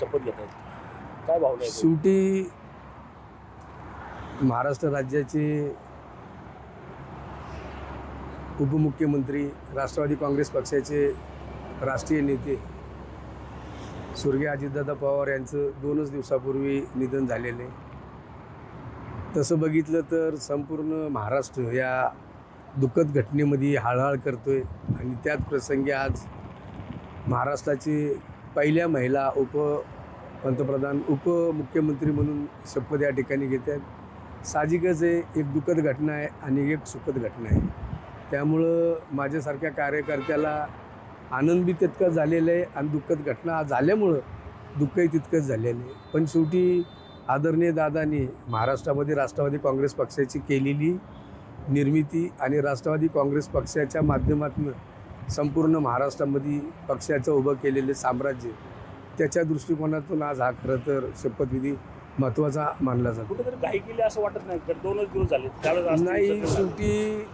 शपथ घेत आहेत, काय भावना आहे? शेवटी महाराष्ट्र राज्याचे उपमुख्यमंत्री, राष्ट्रवादी काँग्रेस पक्षाचे राष्ट्रीय नेते स्वर्गीय अजितदादा पवार यांचं 2च दिवसापूर्वी निधन झालेलं आहे. तसं बघितलं तर संपूर्ण महाराष्ट्र या दुःखद घटनेमध्ये हळहळ करतोय आणि त्याच प्रसंगी आज महाराष्ट्राचे पहिल्या महिला पंतप्रधान उपमुख्यमंत्री म्हणून शपथ या ठिकाणी घेत आहेत. साहजिकच आहे, एक दुःखद घटना आहे आणि एक सुखद घटना आहे. त्यामुळं माझ्यासारख्या कार्यकर्त्याला आनंद बी तितकाच झालेला आहे आणि दुःखद घटना झाल्यामुळं दुःखही तितकंच झालेलं आहे. पण शेवटी आदरणीय दादांनी महाराष्ट्रामध्ये राष्ट्रवादी काँग्रेस पक्षाची केलेली निर्मिती आणि राष्ट्रवादी काँग्रेस पक्षाच्या माध्यमातून संपूर्ण महाराष्ट्रामध्ये पक्षाचं उभं केलेले साम्राज्य, त्याच्या दृष्टिकोनातून आज हा खरं तर शपथविधी महत्त्वाचा मानला जातो. कुठेतरी घाई केली असं वाटत नाही तर 2च दिवस झाले त्यावेळेस नाही, शेवटी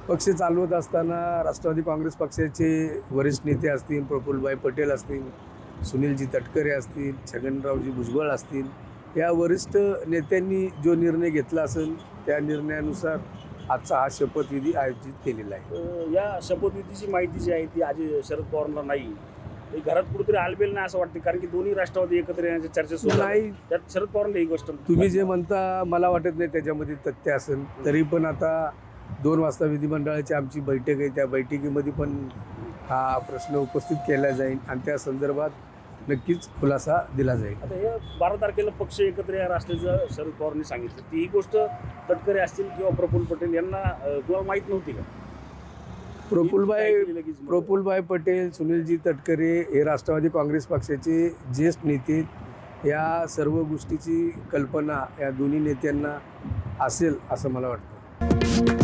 पक्ष चालवत असताना राष्ट्रवादी काँग्रेस पक्षाचे वरिष्ठ नेते असतील, प्रफुल्लभाई पटेल असतील, सुनीलजी तटकरे असतील, छगनरावजी भुजबळ असतील, या वरिष्ठ नेत्यांनी जो निर्णय घेतला असेल त्या निर्णयानुसार आजचा हा शपथविधी आयोजित केलेला आहे. या शपथविधीची माहिती जी आहे ती आजी शरद पवारांना नाही, ते घरात कुठेतरी आलबेल नाही असं वाटतं, कारण की दोन्ही राष्ट्रवादी एकत्र येण्याच्या चर्चा सुरू नाही. त्यात शरद पवारांना ही गोष्ट तुम्ही जे म्हणता मला वाटत नाही त्याच्यामध्ये तथ्य असेल. तरी पण आता 2 वाजता विधिमंडळाची आमची बैठक आहे, त्या बैठकीमध्ये पण हा प्रश्न उपस्थित केला जाईल आणि त्या संदर्भात नक्कीच खुलासा दिला जाईल. आता हे 12 तारखेला पक्ष एकत्र येणार असल्याचं शरद पवारांनी सांगितलं, ती ही गोष्ट तटकरे असतील किंवा प्रफुल्ल पटेल यांना तुम्हाला माहीत नव्हती का? प्रफुल्लभाई पटेल, सुनीलजी तटकरे हे राष्ट्रवादी काँग्रेस पक्षाचे ज्येष्ठ नेते. या सर्व गोष्टीची कल्पना या दोन्ही नेत्यांना असेल असं मला वाटतं.